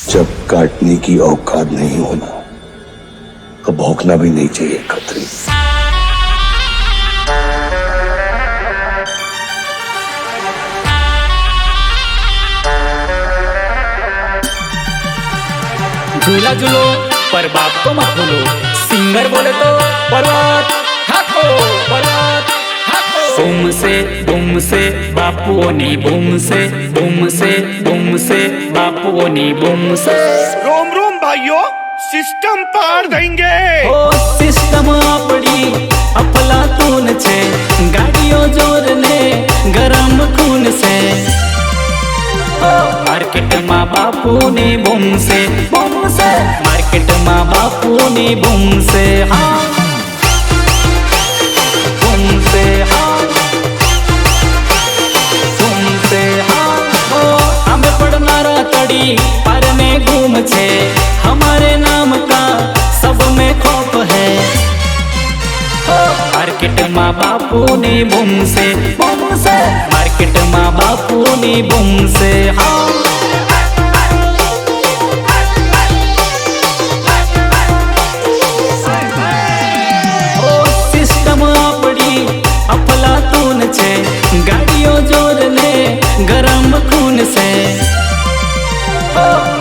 जब काटने की औकात नहीं होना तो भौंकना भी नहीं चाहिए खतरी। झूला झूलो पर बाप को मत भूलो, सिंगर बोले तो पर्वत हाथो, पर्वत हाथो। बूम से बापुओनी बूम से, बूम से बूम से बापुओनी बूम से। रोम रोम भाइयों, सिस्टम पार देंगे। ओ सिस्टम आपड़ी अफलातून छे, गाड़ियों जोर ने गरम खून से। मार्केट माँ बापू ने बूम से, मार्केट माँ बापू ने बूम से, हाँ बूम से, हाँ बूम से, हाँ। ओ हमें पढ़नारा तड़ी पर में घूम छे, हमारे नाम का सब में खौफ है। मार्केट माँ बापू ने बूम से, मार्केट माँ बापू ने बूम से, हाँ ओ सिस्टम आपड़ी अफलातून छे, गाड़ियों जोर ने गरम खून से।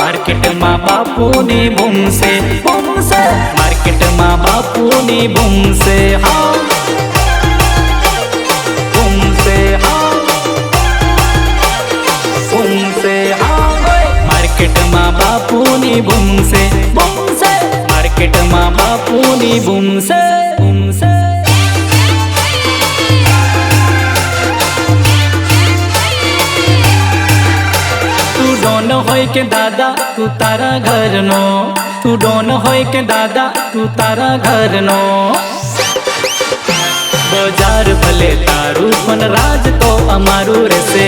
मार्केट माँ बापू ने बूम से, मार्केट माँ बापू ने बूम से, हाँ बूम से, हाँ बूम से, हाँ। मार्केट माँ बापू ने बूम से, मार्केट माँ बापू ने बूम से, बूम से। तू डोन होय के दादा तू तारा घर नो, तू डोन होय के दादा तू तारा घर नो। बजार भले तारू पण राज तो अमारू रहसे,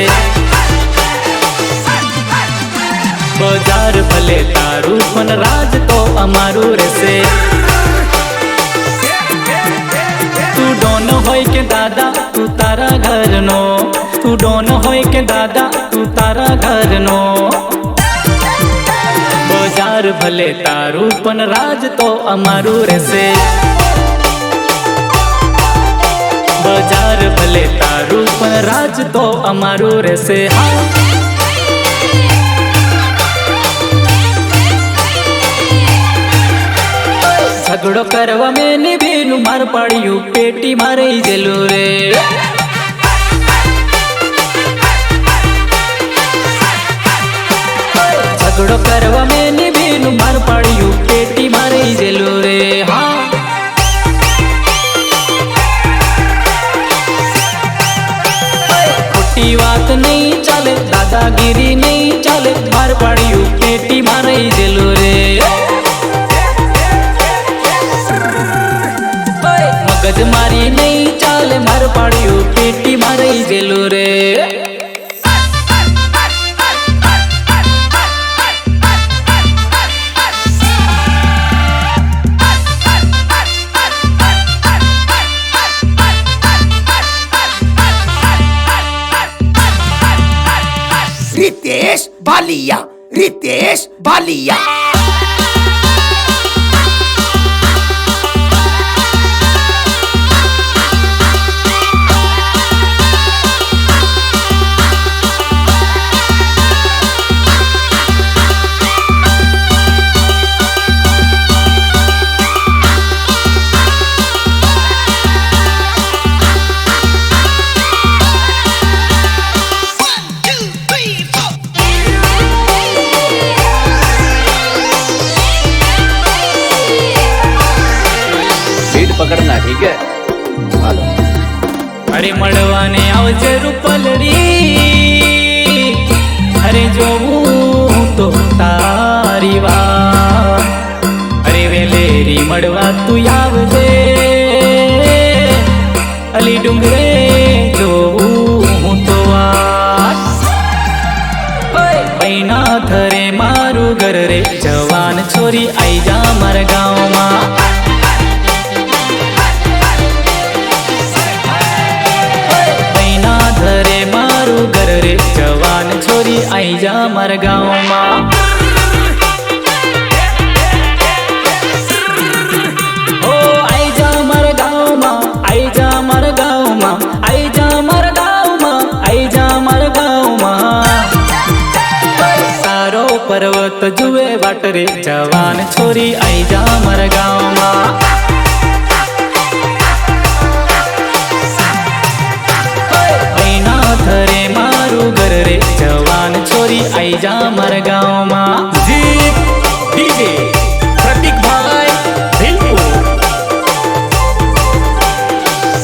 बजार भले तारू पण राज तो अमारू रहसे। तू डोन होय के दादा तू तारा घर नो, तू डोन होय के दादा तू तारा घर नो। बजार भले तारू पण राज तो अमारू रहसे, बजार भले तारू पण राज तो अमारू रहसे, हाँ झगड़ो करवा में निभीनु मार पाड़ियू पेटी मारे जेलू रे। झगड़ो करवा में निभीनु मार पाड़ियू पेटी मारे जेलू रे, हाँ खोटी बात नहीं चाले, दादागिरी नहीं चाले, मार पाड़ियू पेटी मारे जेलू रे। मगज मारी नहीं चाले, मार पाड़ियू पेटी मारे जेलू रे। रितेश बालिया, रितेश बालिया। पकड़ना ठीक है। हालो। अरे मड़वाने आवजे रूपलरी, अरे जो तो तारी वात, अरे वेलेरी मड़वा तू आवजे, अली डुंगरे जो तो वात। पैना थरे मारू घर रे, जवान छोरी आई जा मार गाँव में। जवान छोरी आई जा मार गाँव में। पर्वत जुए बाट रे जवान छोरी आई जा मर गाँव माँ। नाथ रे मारू घर रे जवान छोरी आई जा मर गाँव माँ। जीप डीजे प्रतीक भाई भिलपुर।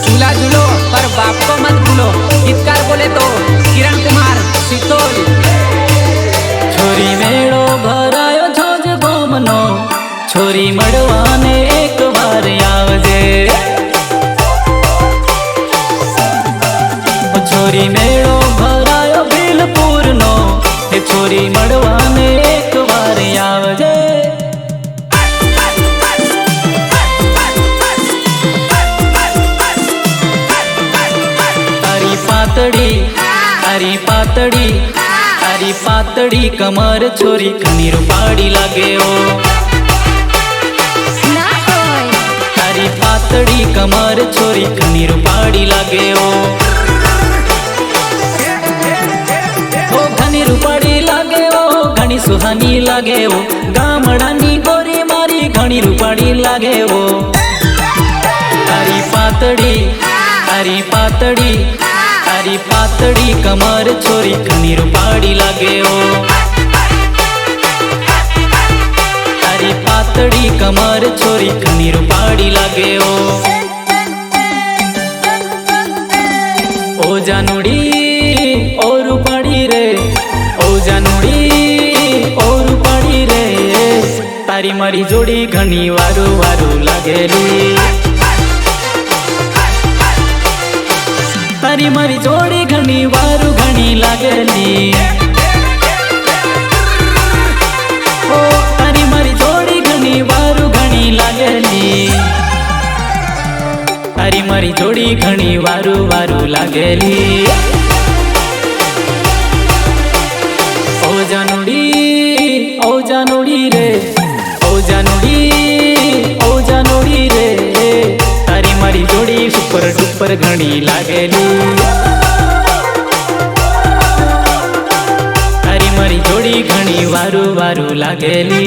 झूला झूलो पर बाप को मत भूलो, गीतकार बोले तो किरण कुमार सितोल। छोरी मेड़ो भरायो झोज गोमनो, छोरी मड़वाने एक बार आवजे। छोरी मेड़ो भरायो बिलपुर नो, छोरी मड़वाने एक बार आवजे। तारी पातड़ी तारी पातड़ी तारी पातड़ी कमर छोरी खनी रूपाड़ी लागे ओ। तारी पातड़ी कमर छोरी खनी रूपाड़ी लागे ओ। घनी रूपाड़ी लागे ओ, घनी सुहानी लागे ओ। गामडानी गोरी मारी घनी रूपाड़ी लागे ओ। तारी पातड़ी तारी पातड़ी तारी पातड़ी कमर छोरी खनी रूपाड़ी लागे ओ। तारी पातड़ी कमर छोरी खनी रूपाड़ी लागे ओ। ओ जानुड़ी ओ रूपाड़ी रे, ओ जानुड़ी ओ रूपाड़ी रे, तारी मारी जोड़ी घनी वारू वारू लागेली। तारी मारी जोड़ी घनी वारू घनी लागेली। ओ तारी मारी जोड़ी घनी वारू घनी लागेली। तारी मारी जोड़ी घनी वारू वारू लागेली। ओ जानुड़ी रे, ओ जानुड़ी रे, तारी मारी जोड़ी सुपर डुपर घनी लागेली। तारी मारी जोड़ी घनी वारू वारू लागेली।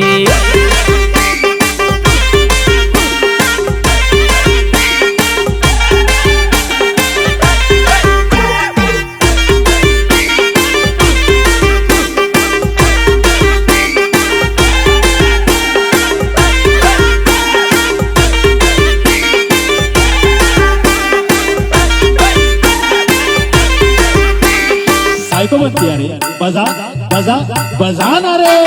को बनती है रे, बजा बजा बजाना रे।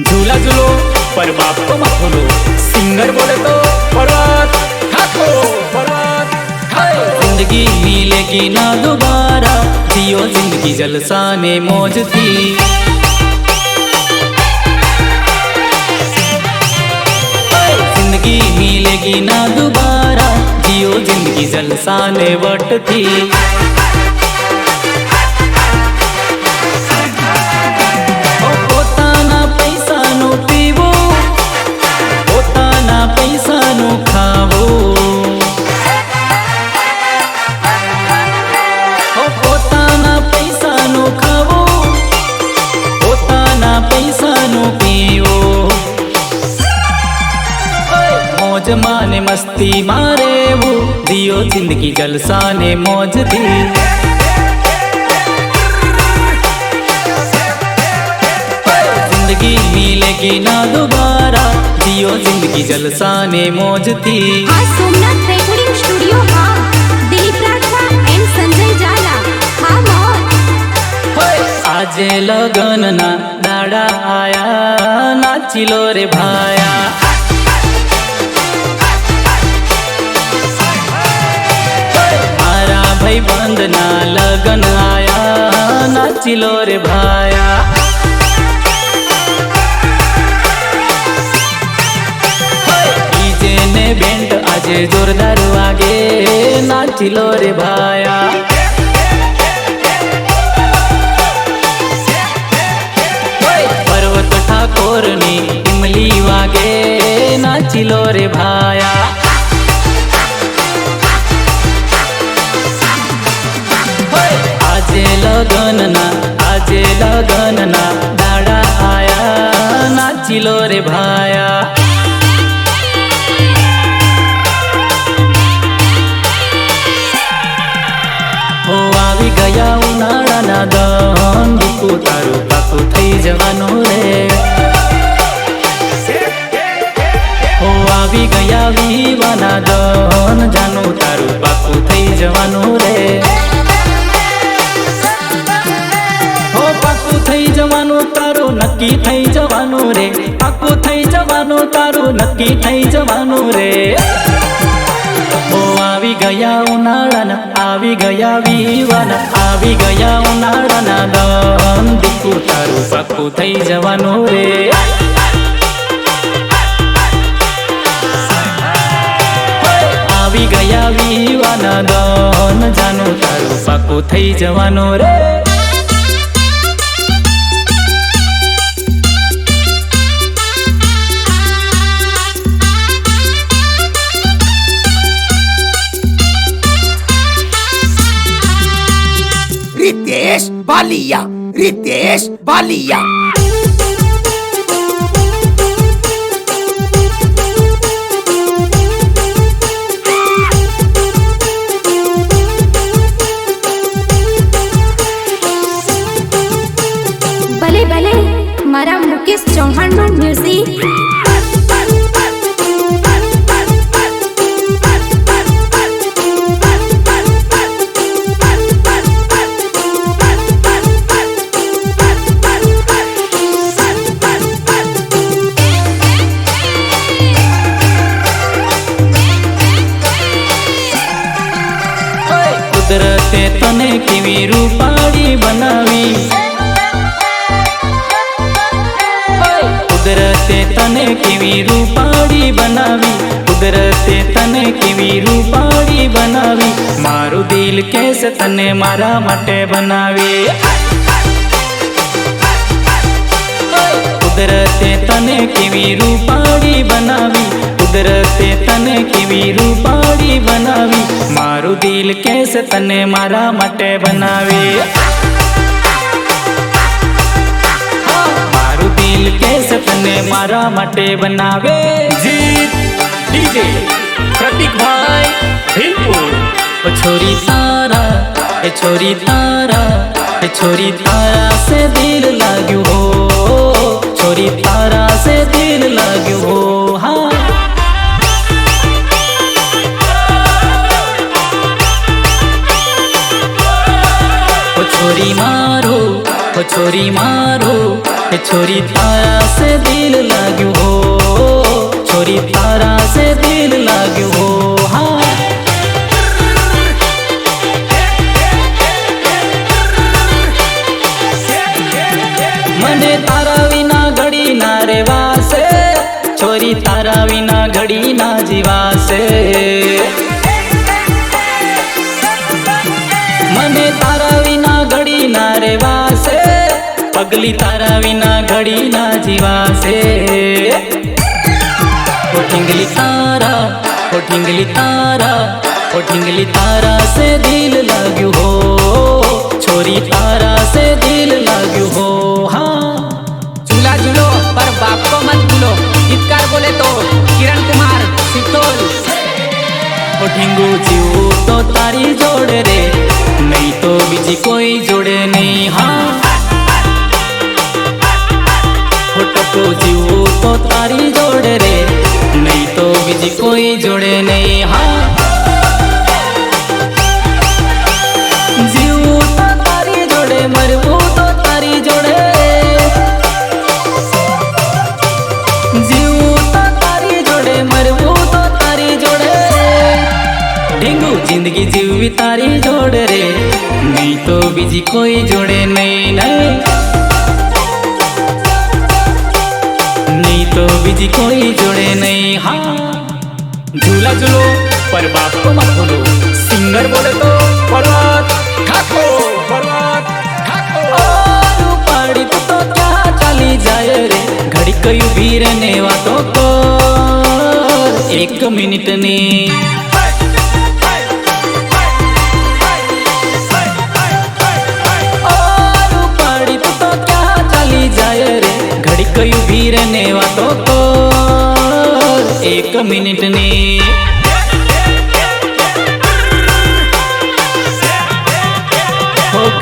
झूला झूलो पर बाप को मत भूलो, सिंगर बोले तो पर्वत ठाको पर्वत खाओ। जिंदगी मिलेगी ना दोबारा, जियो जिंदगी जलसा में मौज थी। जिंदगी मिलेगी ना दोबारा, जियो जिंदगी जलसा ने वट थी। પૈસાનું ખાવું, પોતાના પૈસાનું ખાવું, પોતાના પૈસાનું પીવું, મોજ માને મસ્તી માં રહેવું, જીઓ જિંદગી જલસા ને મોજથી। जिंदगी मिलेगी ना दोबारा, जियो जिंदगी जलसा ने मौज थी। हाँ, सोमनाथ रेकॉर्डिंग स्टूडियो, हाँ, दिलीप राठवा एंड संजय जाला, हाँ मौज। आजे लगन ना दाड़ा आया, नाचिलो रे भाया। मारा भाई बंद ना लगन आया, नाचिलो रे भाया। बेंट आज आज जोरदार वागे नाचिलो रे भाया। पर्वत ठाकोर नी इमली वागे नाचिलो रे भाया। आजे लगन ना दाड़ा आया नाचिलो रे भाया। हो આવી ગયા ઉનાળાના દહન દીકુ તારું પાકું થઈ જવાનું રે। हो આવી ગયા વિવાના દહન જાનું તારું પાકું થઈ જવાનું રે। हो પાકું થઈ જવાનું તારું નક્કી થઈ જવાનું રે। પાકું થઈ જવાનું તારું નક્કી થઈ જવાનું રે। ओ आवी गया उनाळाना आवी गया विवाना आवी गया उनाळाना दहन दीकु तारू पाकू थई जवानो रे। आवी गया विवाना दहन जानो तारू पाकू थई जवानो रे। रितेश बालिया, रितेश बालिया। ભલે ભલે મારા મુકેશ ચૌહાણનું મ્યુઝિક। कुदरते तने केवी रूपाड़ी बनावी। कुदरते तने केवी रूपाड़ी बनावी। कुदरते तने केवी रूपाड़ी बनावी। मारू दिल कैसे तने मारा माटे बनावी। कुदरते तने केवी रूपाड़ी बनावी। कुदरते तने केवी रूपाड़ी बनावी। मारू दिल कैसे तने मारा माटे बनावी। मारू दिल कैसे तने मारा माटे बनावे। जीत डीजे प्रतीक भाई भीमपुर। ओ छोरी तारा ए छोरी तारा ए छोरी तारा से दिल लाग्यो हो। छोरी तारा से दिल लाग्यो हो। हाँ छोरी मारो ओ छोरी मारो ए छोरी तारा से दिल लाग्यो हो। छोरी तारा से दिल लाग्यो हो। हाँ मने तारा विना घड़ी ना रेवासे। छोरी तारा विना घड़ी ना जीवासे। मने तारा विना घड़ी ना रेवासे। पगली तारा विना घड़ी ना जीवासे। ओ ठिंगली तारा ओ ठिंगली तारा ओ ठिंगली तारा से दिल लाग्यो हो। छोरी तारा से दिल लाग्यो हो। हाँ झूला झूलो पर बाप को मत भूलो। गीतकार बोले तो किरण कुमार सितोल। ओ ढिंगू जीव तो तारी जोड़े रे नहीं तो बीजी कोई जोड़े नहीं। हाँ ओ टप्पू जीव तो तारी जोड़े रे नहीं तो बीजी कोई जोड़े नहीं। हाँ जीव तो तारी जोड़े मरबू तो तारी जोड़े। जीव तो तारी जोड़े मरबू तो तारी जोड़े। ढिंगू जिंदगी जीवी तारी जोड़ रे नहीं तो बीजी कोई जोड़े नहीं। नहीं तो बीजी कोई जोड़े नहीं। हाँ झूला मिला जुलो पर बाप को मत भूलो। सिंगर बोले तो पर्वत ठाको, पर्वत ठाको। और पड़ी तो क्या चली जाए रे, घड़ी कई भी रहने वातों को 1 मिनट ने। और पड़ी तो क्या चली जाए रे, घड़ी कई भी रहने वातों को 1 मिनट ने।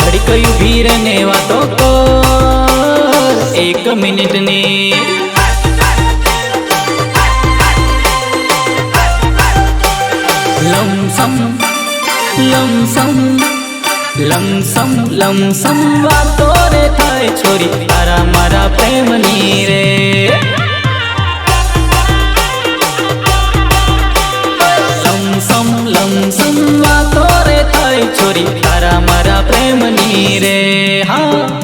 घड़ी कई भी रहने वातों को 1 मिनट ने। लमसम लमसम लमसम लमसम वातो रे थाय छोरी तारा मारा प्रेम नी रे। लमसम लमसम वातो रे थाय छोरी तारा मारा प्रेम नी रे। हाँ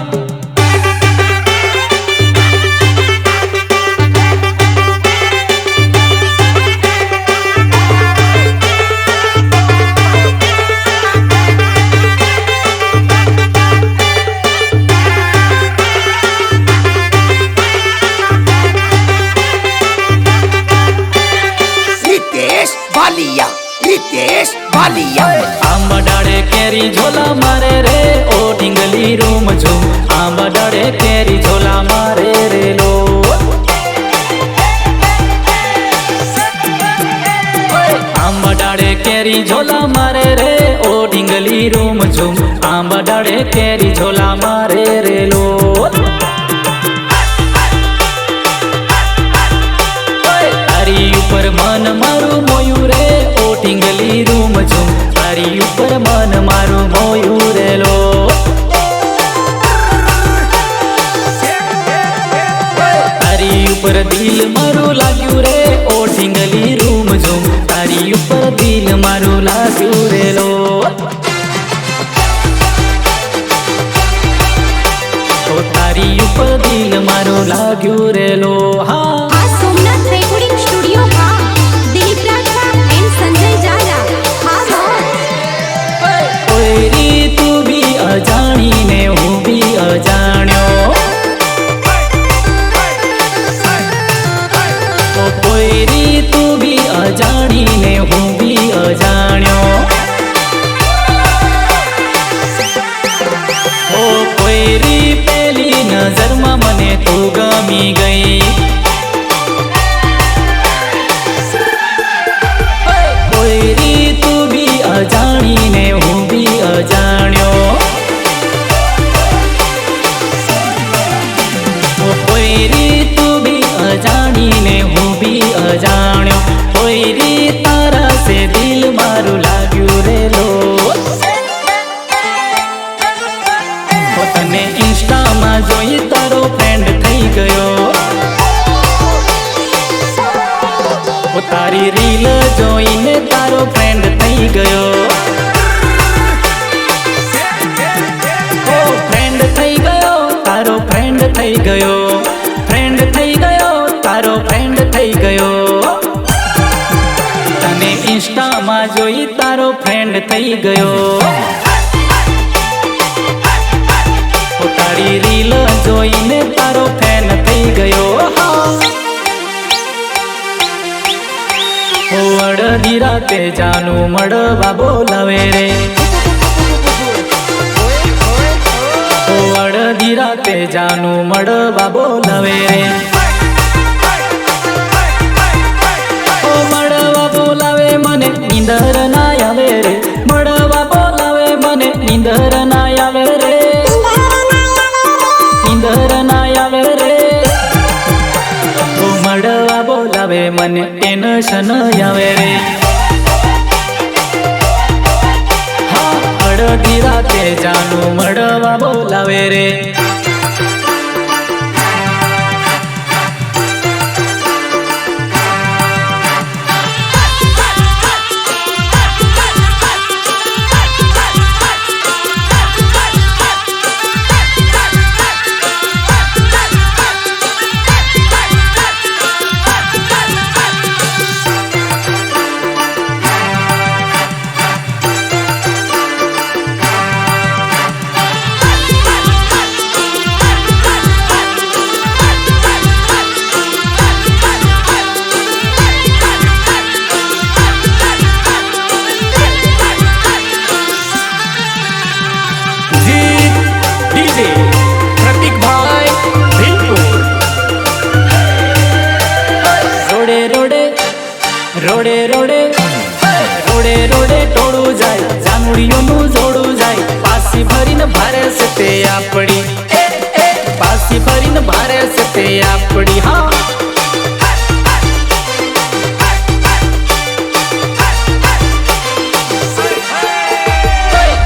रितेश बालिया। आंबा डाड़े केरी झोला मारे रे ओ ढिंगली रूम झूम। आंबा डाड़े केरी झोला मारे रे लो। आंबा डाड़े केरी झोला मारे रे ओ ढिंगली रूम झूम। आंबा डाड़े केरी झोला मारे रे लो। तारी ऊपर मन मारू मोयू रे ओ ढिंगली रूम झूम। तारी ऊपर मन मारू मोयू रे लो। तारी ऊपर दिल मारू लाग्यू रे ओ ढिंगली रूम झूम। तारी ऊपर दिल मारू लाग्यू रे लो। ओ तारी ऊपर दिल मारू लाग्यू रे लो। हाँ सोमनाथ रेकॉर्डिंग स्टूडियो हाँ, दिलीप राठवा एंड संजय जाला। हाँ हाँ ओरी तू भी अजाणी ने हूँ भी अजाण्यो। ओरी तू भी अजाणी ने हूँ भी अजाण्यो। ओ कोईरी पहली नजर में मने तू गमी गई। कोईरी तू भी अजाणी ने हूँ भी अजाण्यो। कोईरी तू भी अजाणी ने हूँ भी अजाण्यो। कोईरी तारा से दिल मारू लाग्यू रे लो। तने इंस्टा में जोई तारो फ्रेंड थई गयो। तारी रील जोईने तारो फ्रेंड थई गयो। ओ फ्रेंड थई गयो तारो फ्रेंड थई गयो। फ्रेंड थई गयो तारो फ्रेंड थई गयो। तने इंस्टा में जोई तारो फ्रेंड थई गयो। तारी रील जोईने तारो फैन थई गयो। अड़धी राते जानू मड़वा बोलावे रे। अड़धी राते जानू मड़वा बोलावे रे। मड़वा बोलावे मने नींदर ना आवे रे। मड़वा बोलावे मने नींदर ना आवे रे। नींदर ना आवे रे। मड़वा बोलावे मने टेंशन आवे रे। हाँ अड़धी राते जानू मड़वा बोलावे रे। રોડે રોડે ટોળું જાય જાનુડીઓનું જોડું જાય પાસી ભરીને ભારે છે તે આપડી પાસી ભરીને ભારે છે તે આપડી હા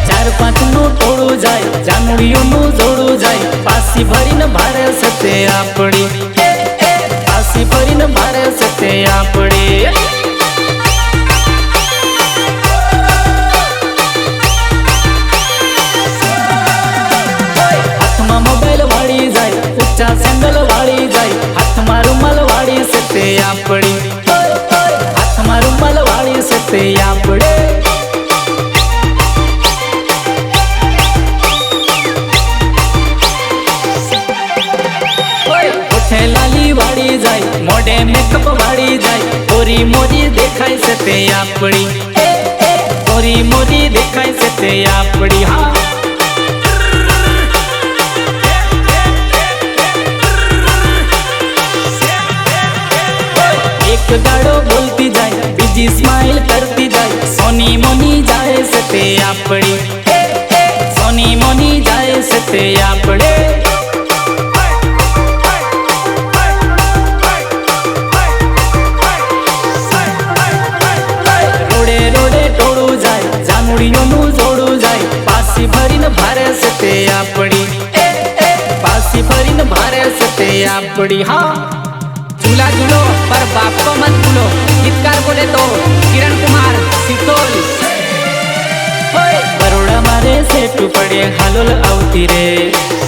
ચાર પાંચનું ટોળું જાય જાનુડીઓનું જોડું જાય પાસી ભરીને ભારે છે તે આપડી પાસી ભરીને ભારે છે તે આપડી સેન્ડલ વાળી જાય હાથમાં રૂમાલ વાળી છે તે આપડી હાથમાં રૂમાલ વાળી છે તે આપડે ઓઠે લાલી વાળી જાય મોઢે મેકઅપ વાળી જાય ઓરી મોરી દેખાય છે તે આપડી ઓરી મોરી દેખાય છે તે આપડી હા ગાડો બોલતી જાય બીજી સ્માઈલ કરતી જાય સોની મોની જાય છે તે આપડી સોની મોની જાય છે તે આપડે રોડે રોડે ટોળું જાય જાનુડીઓનું જોડું જાય પાસી ભરીને ભારે છે તે આપડી પાસી ભરીને ભારે છે તે આપડી હા झूला झूलो पर बाप को मत भूलो गीतकार बोले तो किरण कुमार सितोल બરોડા મારે સેટું પડે હાલોલ આવતી રે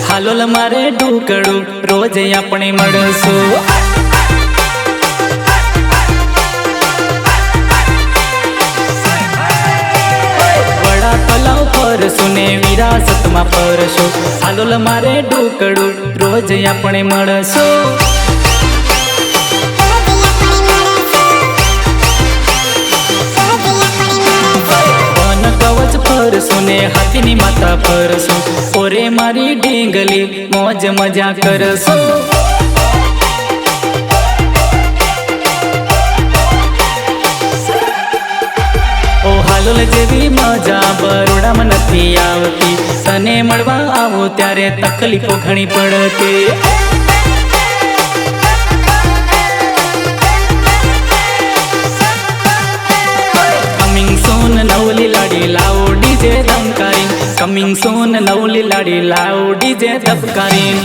હાલોલ મારે ડુકડું રોજ આપણે મળશું વડા તલાવ ફરશું ને વિરાસતમાં ફરશું હાલોલ મારે ડુકડું રોજ આપણે મળશું ફરશું ને હાથીની માતા ફરશું ઓરે મારી ઢીંગલી મોજ મજા કરશું ઓ હાલોલ જેવી મજા બરોડામાં નથી આવતી તને મળવા આવો ત્યારે તકલીફો ઘણી પડતી નવલી લાડી લાવો ડીજે ધમકારી કમિંગ સોન નવલી લાડી લાવો ડીજે ધબકારી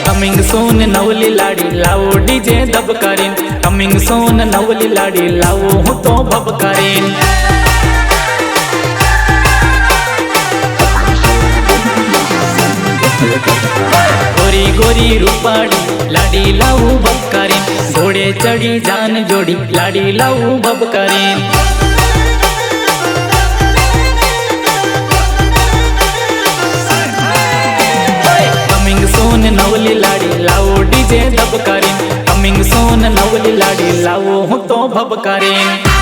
કમિંગ સોન નવલી લાડી લાવો ડીજે ધબકારી કમિંગ સોન નવલી લાડી લાવો હું તો ભબકારી ગોરી ગોરી રૂપાડી લાડી લાવું ભબકારી ઘોડે ચડી જાન જોડી લાડી લાવું ભબકારી કમિંગ સોન નવલી લાડી લાવો ડીજે ધબકારી કમિંગ સોન નવલી લાડી લાવો હું તો ભબકારી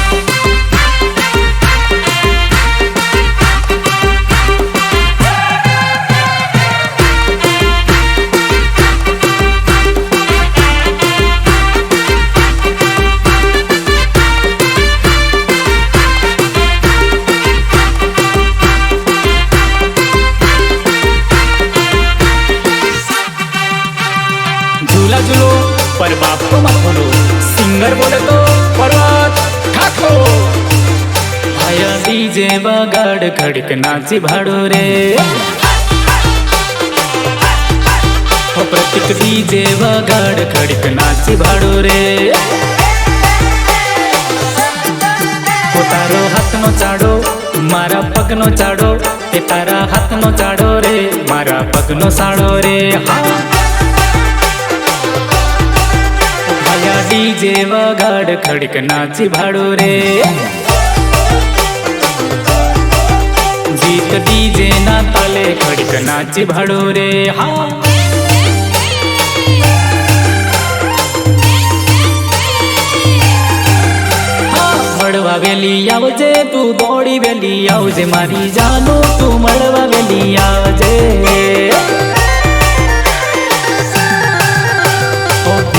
झूला झूलो पर बाप को मत भूलो सिंगर बोले तो पर्वत ठाको आया डीजे बगाड़ खड़क नाची भाड़ो रे प्रतीक डीजे बगाड़ खड़क नाची भाड़ो रे तारो हाथ नो चाड़ो मारा पग नो चाड़ो तारा हाथ नो चाड़ो रे मारा पग नो साड़ो रे हाँ डीजे वगाड़ खड़क नाची भाड़ो रे जीत डीजे ना ताले खड़क नाची भाड़ो रे हाँ મળવા વેલી આવજે તું દોડી વેલી આવજે મારી જાનો તું મળવા વેલી આવજે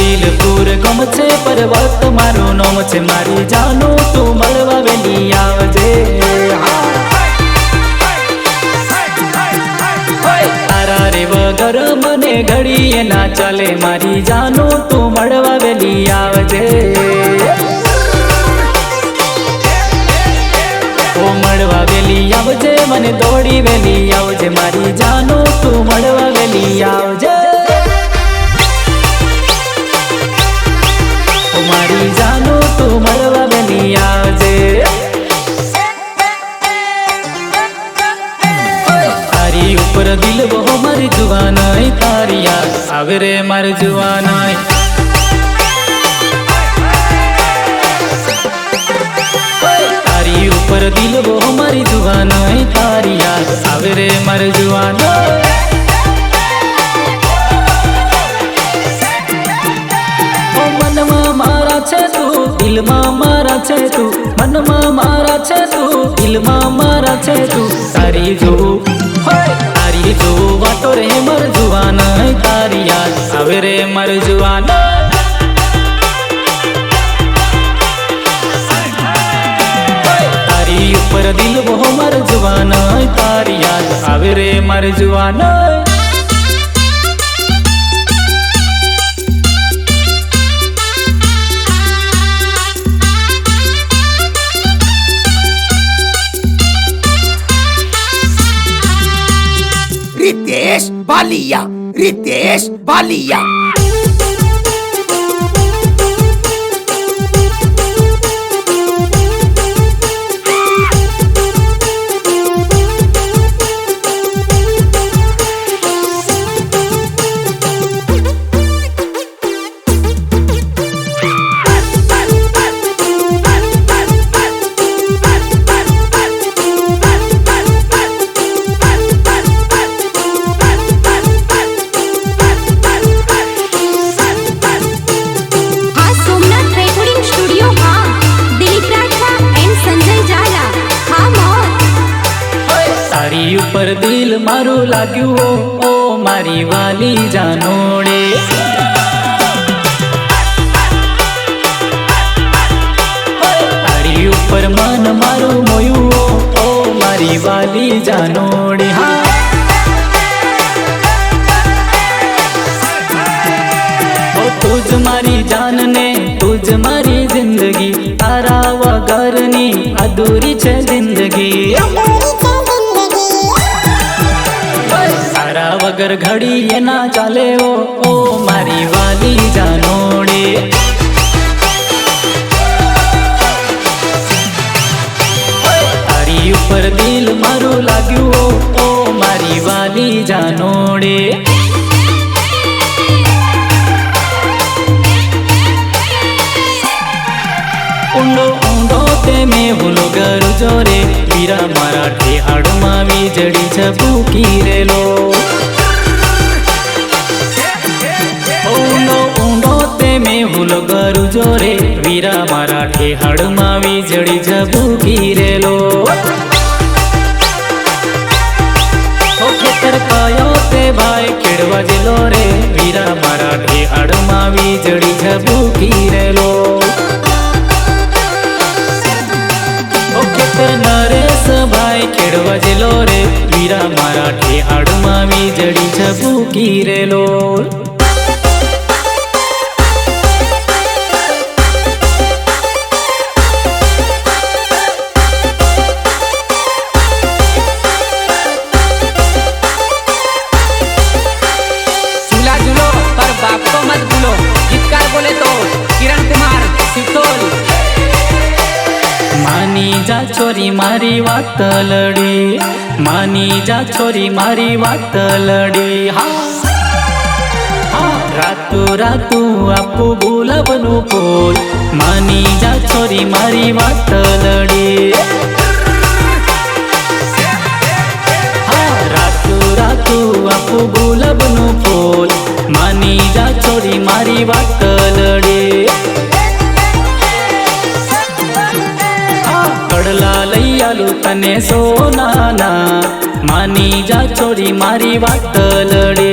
દિલપુર ગમ છે પર્વત મારું નામ છે મારી જાનું તું મળવા વેલી આવજે તારા રે વગર મને ઘડીએ ના ચાલે મારી જાનું તું મળવા વેલી આવજે ઓ મળવા વેલી આવજે મને દોડી વેલી આવજે મારી જાનું તું મળવા વેલી આવજે મારી જાનું તું મળવા વેલી આવજે તારી ઉપર દિલ બહુ મારી જુવાનાઈ તારી યાદ આવે રે મારી જુવાનાઈ તારી ઉપર દિલ બહુ મારી જુવાનાઈ તારી યાદ આવે રે મારી જુવાનાઈ મનમાં મારા છે તું દિલમાં મારા છે તું મનમાં મારા છે તું દિલમાં મારા છે તું તારી જોવું તારી જોવું વાતો રે મર જુવાનાઈ તારી યાદ આવે રે મર જુવાનાઈ તારી ઉપર દિલ બહુ મર જુવાનાઈ તારી યાદ આવે રે મર જુવાનાઈ रितेश बालिया रितेश बालिया હા સોમનાથ રેકોર્ડિંગ સ્ટુડિયો હા દિલીપ રાઠવા એન્ડ સંજય ઝાલા હા મોર તારી ઉપર દિલ મારું લાગ્યું ઓ મારી વાલી જાનોડે તારી ઉપર મન મારું મોયું ઓ મારી વાલી જાનોડે હા ઓ તુજ મારી જાન ને તુજ મારી જિંદગી તારા વગરની અધૂરી છે જિંદગી તારા વગર ઘડી એ ના ચાલે ઓ મારી વાલી જાનોડે તારી ઉપર દિલ મારું લાગ્યું ઓ મારી વાલી જાનોડે ઊંડો ઊંડો તે મેં ભૂલો ગરું જોરે વીરા મારા ઠેહાડમાં વીજળી ઝબૂકી રેલો ઊંડો ઊંડો તે મેં ભૂલો ગરું જોરે વીરા મારા ઠેહાડમાં વીજળી ઝબૂકી રેલો ખેતર કયો તે ભાઈ ખેડવા જેલો રે વીરા મારા ઠેહાડમાં વીજળી ઝબૂકી રેલો નરેશ ભાઈ ખેડવા જેલો રે વીરા મારા ઠેહાડમાં વીજળી ઝબૂકી રેલો झूला झूलो पर बाप को मत भूलो गीतकार बोले तो किरण कुमार सितोल માની જા છોરી મારી વાત લડી માની જા છોરી મારી વાત લડી હા રાતું રાતું આપું ગુલાબનું ફૂલ માની જા છોરી મારી વાત લડી રાતું રાતું આપું ગુલાબનું ફૂલ માની જા છોરી મારી વાત લડી કડલા લઈ આલું તને સોનાના માની જા છોરી મારી વાત લડે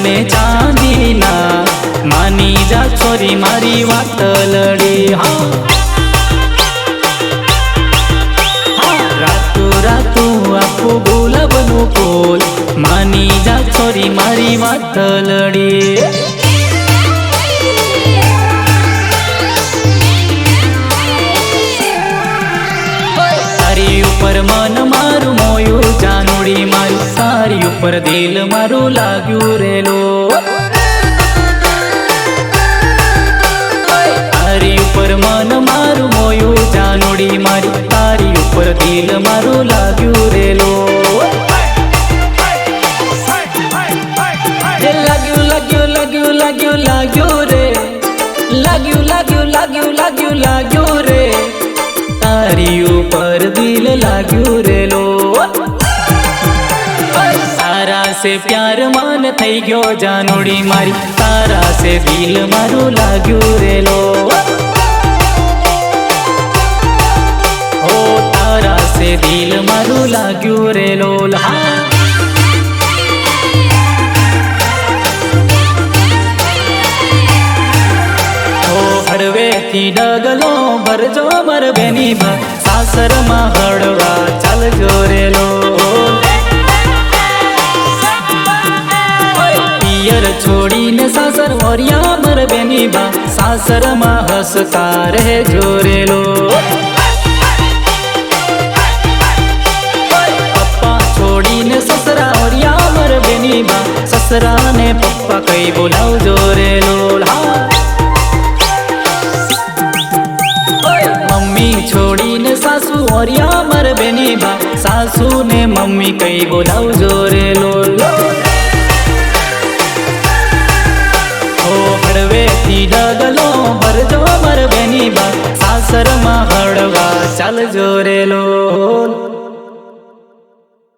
ને ચાંદીના માની જા છોરી મારી વાતલડી હા રાતું રાતું આપું ગુલાબનું ફૂલ માની જા છોરી મારી વાતલડી તારી ઉપર મન મારું મોયું જાનુડી મારું તારી ઉપર દિલ મારું લાગ્યું રેલો તારી ઉપર મન મારું મોયું જાનુડી મારી તારી ઉપર દિલ મારું લાગ્યું રેલો લાગ્યું લાગ્યું લાગ્યું લાગ્યું લાગ્યું રે લાગ્યું લાગ્યું લાગ્યું લાગ્યું લાગ્યું રે તારી ઉપર દિલ લાગ્યું રેલો તારા से प्यार मान થઈ ગયો જાનુડી મારી તારા से દિલ મારું લાગ્યું રેલો ઓ તારા से દિલ મારું લાગ્યું રેલો હળવેથી ડગલો ભરજો મર બેની બા સાસરમાં હળવા ચાલજો રેલો પિયર છોડીને સાસર ઓરિયા મર બેની બા સાસરમાં હસતા રહેજો રેલો પપ્પા છોડીને સસરા ઓરિયા મર બેની બા સસરાને પપ્પા કઈ બોલાવજો રેલો છોડીને સાસુ ઓરિયા મર બેની બા સાસુ ને મમ્મી કઈ બોલાવજો રેલો ઓ હળવેથી ડગલો ભરજો મર બેની બા સાસરમાં હળવા ચાલજો રેલો